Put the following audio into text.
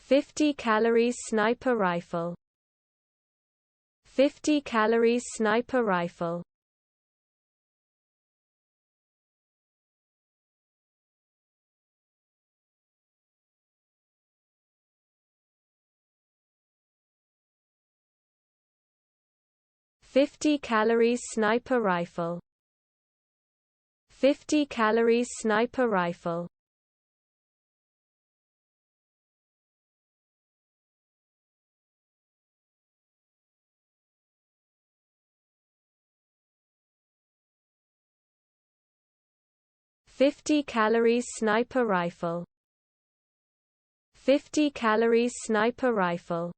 50 calories sniper rifle. 50 calories sniper rifle. 50 calories sniper rifle. 50 calories sniper rifle. 50 calories sniper rifle. 50 calories sniper rifle.